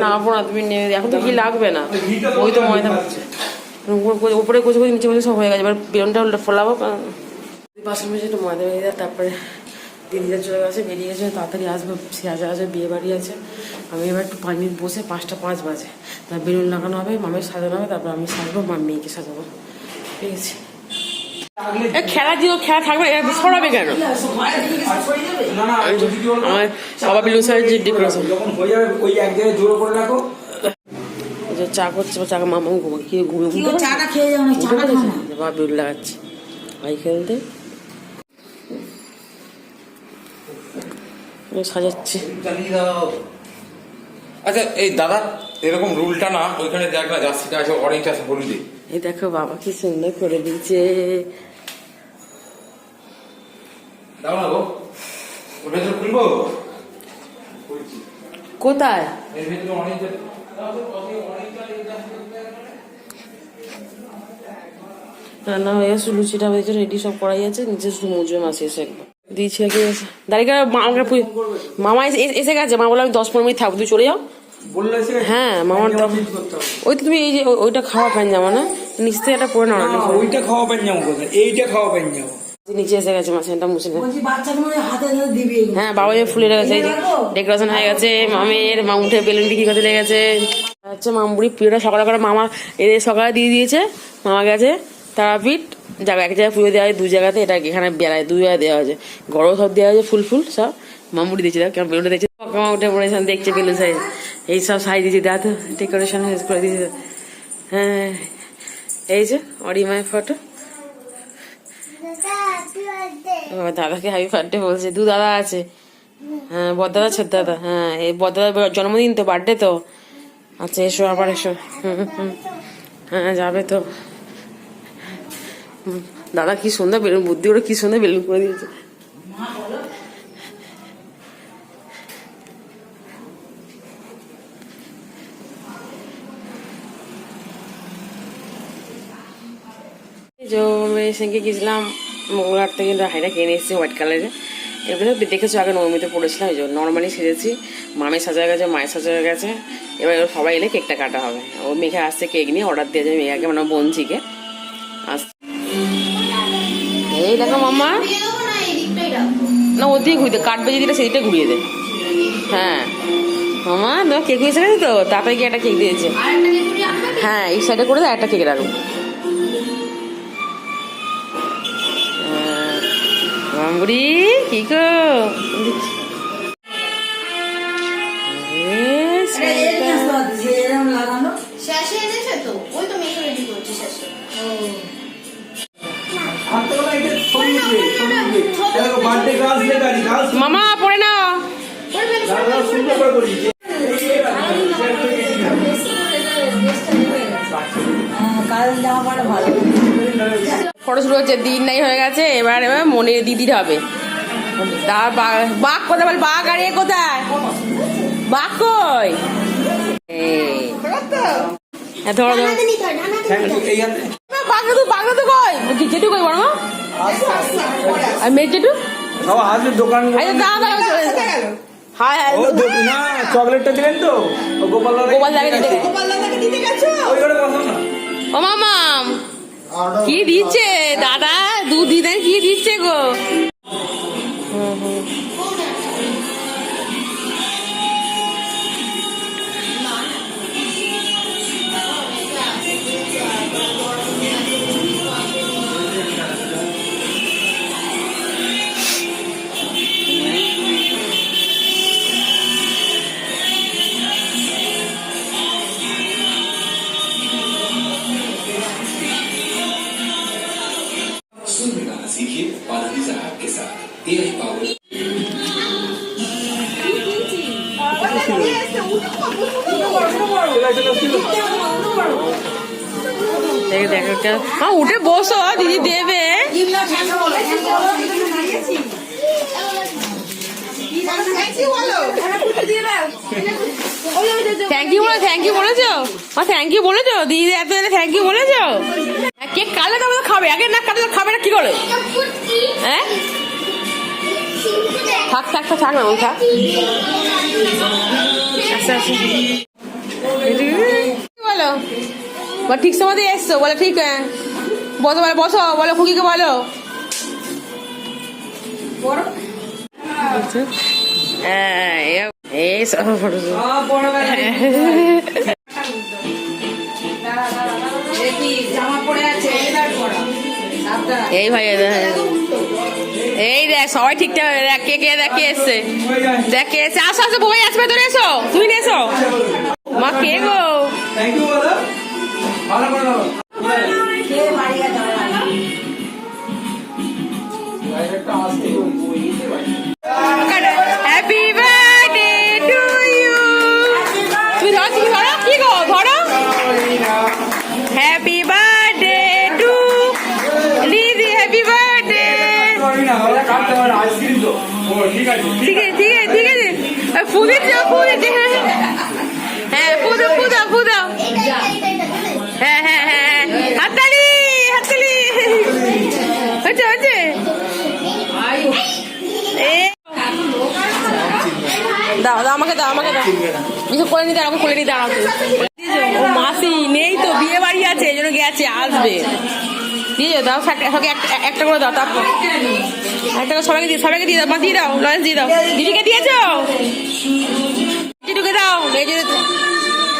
নামাবো না, তুমি নেমে এখন তো ঘি লাগবে না, ওই তো ময়দা উপরে কুচি কুচি নিচে কুচি সব হয়ে গেছে। এবার বেলুনটা ফোলাবো, 5 মিনিট একটু ময়দা বেরিয়ে দেয়। তারপরে দিদিরা চলে গেছে, বেরিয়ে গেছে, তাড়াতাড়ি আসবে, সে আসে বিয়ে বাড়ি আছে। আমি এবার একটু 5 মিনিট বসে 5টা 5 বাজে তার বেলুন লাগানো হবে, মামের সাজানো হবে, তারপর আমি সাজবো, মেয়েকে সাজাবো। ঠিক আছে, খেলা দিও, খেলা থাকবে, সরাবে কেন? আমার বাবা বেলুন সাইজের ডেকোরেশন চা করছে, চা মামা ঘুমিয়ে বাবা বেলুন লাগাচ্ছে ভাই খেলতে, সাজাচ্ছে। আচ্ছা এই দাদা, এরকম রুলটা না, ওইখানে দেখ না জার্সিটা আছে, অরেঞ্জ আছে, হলুদে। এই দেখো বাবা কি সুন্দর করে দিয়েছে। দাও না গো, ওর ভেতরে খুলবো কোথায়? এর ভেতরে অরেঞ্জ রান্না হয়ে গেছে, লুচিটা হয়েছে, রেডি সব করাই আছে, নিচে শুধু মুজো মাছ এসে একবার দিয়েছি। দাঁড়িয়ে মামা এসে গেছে, মা বলে আমি 10-15 মিনিট থাকবো, তুই চলে যাও। হ্যাঁ মামার ওই তো তুমি এই যে ওইটা খাওয়া পাঞ্জামা না, নিচ থেকে একটা পরে নাও, ওইটা খাওয়া পাঞ্জামা কোথায়, এইটা খাওয়া পাঞ্জামা নিচে এসে গেছে মাছটা মুছে। হ্যাঁ বাবা ফুলে গেছে, এই যে ডেকোরেশন হয়ে গেছে, মামের মা উঠে বেলুন বিক্রি করতে লেগেছে। আচ্ছা মামবুড়ি পুজোটা সকালে করে মামা এদের সকালে দিয়ে দিয়েছে, মামা গেছে তারাপীঠ, জায়গা এক জায়গায় পুজো দেওয়া হয় 2 জায়গাতে, এটা এখানে বেড়ায় 2 জায়গায় দেওয়া হয়েছে, গড়ও সব দেওয়া হয়েছে, ফুল সব মামুড়ি দিয়েছে। দেখ কেমন বেলুনটা দেখছে, মা উঠে পড়েছে, দেখছে বেলুন সাইজ এই সব সাইজ দিয়েছে, দেখ তো ডেকোরেশন করে দিয়েছে। হ্যাঁ এই যে অরিমায়ের ফটো, দাদাকে হ্যাপি বার্থডে বলছে, 2 দাদা আছে। হ্যাঁ বড়দাদা ছোট দাদা, হ্যাঁ এই বড়দাদার জন্মদিন তো, বার্থডে তো। আচ্ছা এসো, আবার এসো। হ্যাঁ যাবে তো। দাদা কি সুন্দর বেলুন, বুদ্ধি ওরা কি সুন্দর বেলুন করে দিয়েছে। সঙ্গে গেছিলাম মঙ্গলহাট থেকে, হাইটা কিনে এসেছি হোয়াইট কালারের। এবারে দেখেছো আগে নবমীতে পড়েছিলাম, এই জন্য নর্মালি সেজেছি। মামে সাজা গেছে, মায়ের সাজা গেছে, এবার সবাই এলে কেকটা কাটা হবে। ও মেঘা আসছে কেক নিয়ে, অর্ডার দিয়ে যায় মেঘাকে, মানে বঞ্চিকে আসছে। এই দেখো মামা, না ওদিকে ঘুরিয়ে দে, কাটবে যেদিটা সেদিকটা ঘুরিয়ে দে। হ্যাঁ মামা তোমার কেক এসে গেছে তো, তাড়াতাড়ি গিয়ে একটা কেক দিয়েছে। হ্যাঁ এই সাইডে করে দেয়, একটা কেক রাখবো। মামুড়ি কি গো, মামা পড়ে না ফটো শুরু হচ্ছে, দিন নাই হয়ে গেছে, এবার মনে দিদির হবে। তার বাঘ কোথায় বল, বাঘ আর এ কোথায়, বাঘ কই? ধরো ধরো বাঘ তো কই, জেঠু কই বড় মা আর মেয়ে জেঠু চকলেটটা দিলেন তো গোপাল ও মামা কি দিচ্ছে দাদা, 2 দিনে কি দিচ্ছে গো। सीखिए पालकी साहब के साथ AI पावर। উঠে বসো, দিদি দেবে। থ্যাংক ইউ বলো, থ্যাংক ইউ বলেছো, থ্যাংক ইউ বলেছো দিদি, এত থ্যাংক ইউ বলেছো। কেক কাটলে তো খাবে, আগে না কাটলে খাবে না কি করে? হ্যাঁ থাক থাক থাক না, থাক এসছে আসো বলো ঠিক সময় এসছো বলে ঠিক বসো বলো বসো বলো খুকিকে বলো এই সব ফটো এই ভাই এই দেখ সবাই ঠিকঠাক দেখ কে কে দেখে এসছে দেখে এসছে আসো আসো বই আসবে তোর এসো তুমি এসো মা কে গো থ্যাংক ইউ দাদা ভালো করে দাও হ্যাপি বার্থডে টু ইউ তুমি ধরো কি গো ধরো হ্যাপি বার্থডে টু দিদি হ্যাপি বার্থডে আইসক্রিম তো ঠিক আছে ঠিক আছে ঠিক আছে ঠিক আছে ফুদিতে হ্যাঁ ফুদো ফুদো ফুদো হ্যাঁ হ্যাঁ হ্যাঁ হাততালি হাততালি হচ্ছে হচ্ছে দাও দাও আমাকে দাও কিছু করে নিতে আমাকে খুলে নিতে ও মাসি নেই তো বিয়ে বাড়ি আছে এই জন্য গেছে আসবে দিয়ে দাও একটা করে দাও তারপর একটা করে সবাইকে দিয়ে দাও মা দিয়ে দাও লয়েন্স দিয়ে দাও দিদিকে দিয়েছো দিদিকে দাও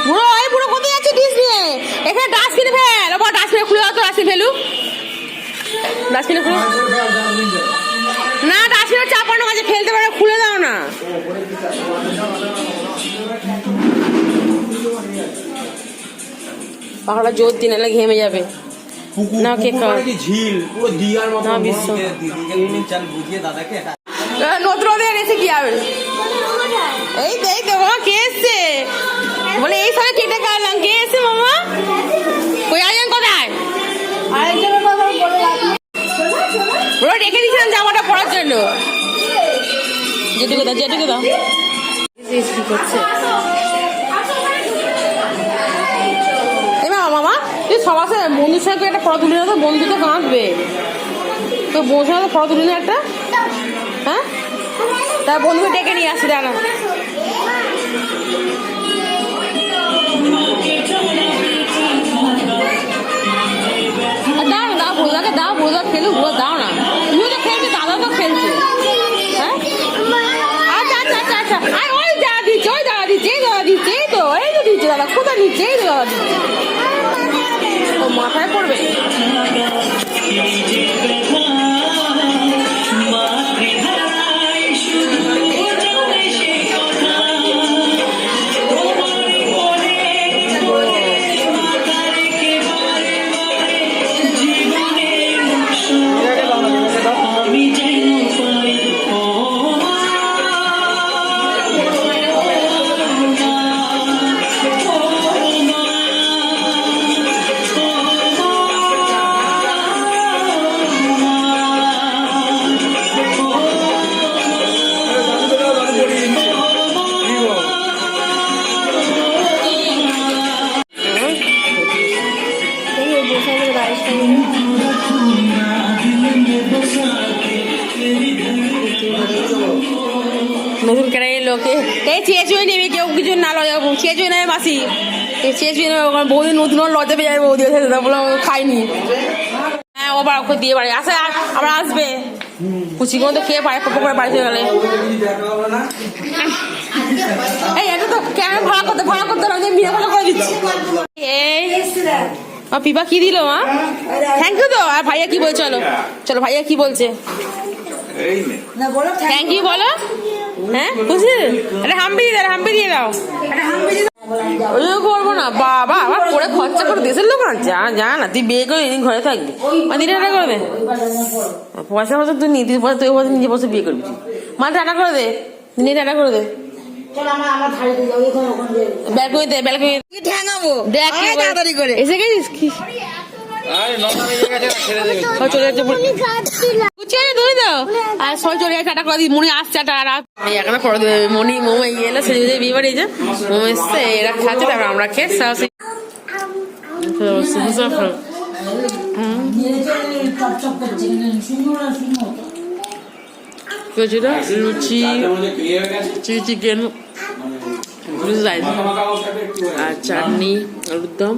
বুড়ো এই বুড়ো কোথায় যাচ্ছে ডিস নিয়ে এখানে ডাস্টবিনে ফেল ওপর ডাস্টবিনে খুলে দাও তো ডাস্টবিন ফেলু ডাস্টবিনে খুলে না ডাস্টবিনে চাপানো আছে ফেলতে পারে খুলে দাও না পাহাড়া জোর দিন এলে ঘেমে যাবে না কে ঝিল পুরো দিয়ার মতো না বিশ্ব চাল বুঝিয়ে দাদাকে নতুন এসে কি হবে এই তো মামা কে এসছে বলে এই সালে কেটে কাটলাম কে এসছে মামা কই আছেন কোথায় ওরা রেখে দিয়েছিলাম জামাটা পরার জন্য যেটুকু দাও কি করছে মামা তুই সবার সাথে বন্ধুর সাথে একটা ফটো তুলে না তো বন্ধু তো কাঁদবে তো বন্ধুর সাথে ফটো তুলে না একটা হ্যাঁ তার বন্ধুকে ডেকে নিয়ে আসি দাঁড়া দাও বোঝাকে দাও বোঝা খেলুক দাও না তুমিও তো খেলছে দাদা তো খেলছে হ্যাঁ আচ্ছা ওই দাদা দিচ্ছে এই তো দিচ্ছে দাদা কোথায় দিচ্ছে এই তো দাদা দিচ্ছে ও মাথায় পড়বে নতুন কেন লোকে এই চেয়ে নেবে কেউ কিছু না চেয়ে নেবে মাসি চেয়ে নেবে বৌদি নতুন লজে পেয়ে যাবে বৌদি বলে খাইনি হ্যাঁ ও আবার ওকে দিয়ে বাড়ি আসে আবার আসবে কুচি তো খেয়ে পায়ে পক্ষ করে বাড়ি চলে গেলে এই এটা তো ক্যামেরা ভাড়া করতে হবে ভিডিও করে দিচ্ছি এই পিপা কি দিল মা থ্যাংক ইউ তো আর ভাইয়া কি বলছে চলো ভাইয়া কি বলছে থ্যাংক ইউ বলো হ্যাঁ বুঝলি হাম্পি দিয়ে দাও ওই করবো না বাবা আবার করে খরচা করে দেশের লোক না যা না তুই বিয়ে করে এদিন ঘরে থাকবি দিদি টাটা করে দে পয়সা তুই নি তুই পয়সা তুই নিজে বসে বিয়ে করবি মা টাটা করে দে দিদি টাটা করে দে এসে গেছিস কি চলে যাচ্ছে আর সবাই চলে যাচ্ছে টাটা করে দিই মনে আসছে এখানে পড়ে দেবে মনি মোমো এলো সে বিয়ে বাড়ি যে মোমো এসছে এরা খাচ্ছে তারপর আমরা খেয়ে লুচি চিকেন রাইস আর চাটনি আলুর দম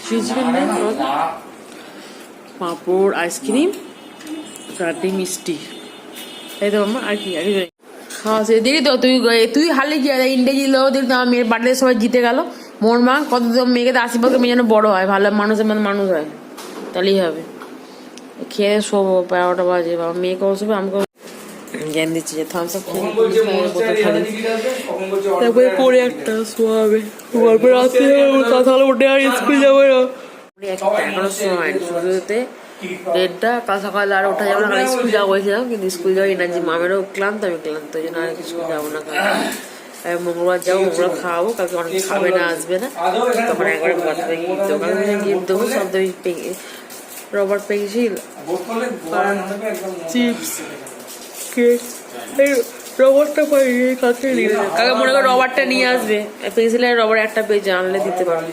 চিকেন পাঁপড় আইসক্রিম চাটনি মিষ্টি এই তো মামা আর কি হ্যাঁ সে দেখি তো তুই হারলে কি হয় ইন্ডিয়া জিতলো দেখি তো আমার মেয়ের বার্থডে সবাই জিতে গেল মোর মা কত মেয়েকে তো আশীর্বাদ মেয়ে যেন বড় হয় ভালো মানুষের মতো মানুষ হয় তাহলেই হবে খেয়ে শোবো 12টা বাজে বাবা মেয়েকে শোবে আমাকে জ্ঞান দিচ্ছি যে থামস আপ তারপরে পরে একটা শোয়াবে তারপরে রাত্রে কথা উঠে আর স্কুল যাবো না এখনো সময় শুরুতে 1:30 কাল সকালে আর ওঠা যাবো না কাল স্কুল যাবো বলছিলাম কিন্তু স্কুল যাবো এনার্জি মামেরও ক্লান্ত আমি ক্লান্ত ওই জন্য আর স্কুল যাবো না কাল মঙ্গলবার যাবো মঙ্গলবার খাওয়াবো কালকে অনেক খাবে না আসবে না তখন একবারে দোকানে গিয়ে দেবো সব রবার পেন্সিল চিপস কেক এই রবারটা পাই কাছে নিয়ে কাকা মনে করো রবারটা নিয়ে আসবে পেন্সিলের রবার একটা পেজ আনলে দিতে পারবে